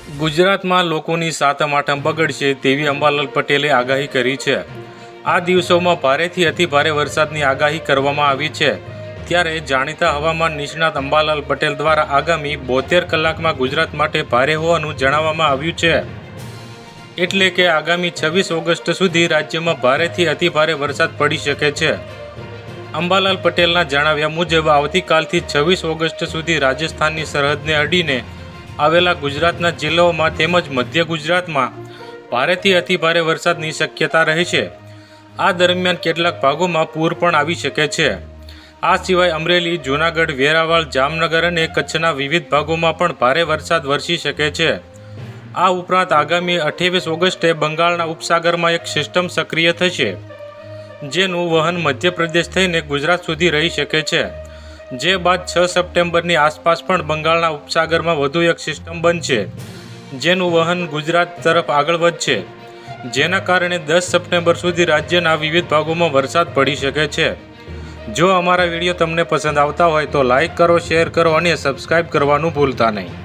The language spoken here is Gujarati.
ગુજરાતમાં લોકોની સાતમ આઠમ બગડશે તેવી અંબાલાલ પટેલે આગાહી કરી છે। આ દિવસોમાં ભારેથી અતિભારે વરસાદની આગાહી કરવામાં આવી છે। ત્યારે જાણીતા હવામાન નિષ્ણાત અંબાલાલ પટેલ દ્વારા આગામી 72 કલાકમાં ગુજરાત માટે ભારે હોવાનું જણાવવામાં આવ્યું છે। એટલે કે આગામી 26 ઓગસ્ટ સુધી રાજ્યમાં ભારેથી અતિભારે વરસાદ પડી શકે છે। અંબાલાલ પટેલના જણાવ્યા મુજબ આવતીકાલથી 26 ઓગસ્ટ સુધી રાજસ્થાનની સરહદને અડીને આવેલા ગુજરાતના જિલ્લાઓમાં તેમજ મધ્ય ગુજરાતમાં ભારેથી અતિભારે વરસાદની શક્યતા રહેશે। આ દરમિયાન કેટલાક ભાગોમાં પૂર પણ આવી શકે છે। આ સિવાય અમરેલી, જૂનાગઢ, વેરાવળ, જામનગર અને કચ્છના વિવિધ ભાગોમાં પણ ભારે વરસાદ વરસી શકે છે। આ ઉપરાંત આગામી 28 ઓગસ્ટે બંગાળના ઉપસાગરમાં એક સિસ્ટમ સક્રિય થશે, જેનું વહન મધ્યપ્રદેશ થઈને ગુજરાત સુધી રહી શકે છે। જે બાદ 6 સપ્ટેમ્બરની આસપાસ પણ બંગાળના ઉપસાગરમાં વધુ એક સિસ્ટમ બનશે, જેનું વહન ગુજરાત તરફ આગળ વધશે, જેના કારણે 10 સપ્ટેમ્બર સુધી રાજ્યના વિવિધ ભાગોમાં વરસાદ પડી શકે છે। જો અમારા વિડીયો તમને પસંદ આવતા હોય તો લાઈક કરો, શેર કરો અને સબસ્ક્રાઈબ કરવાનું ભૂલતા નહીં।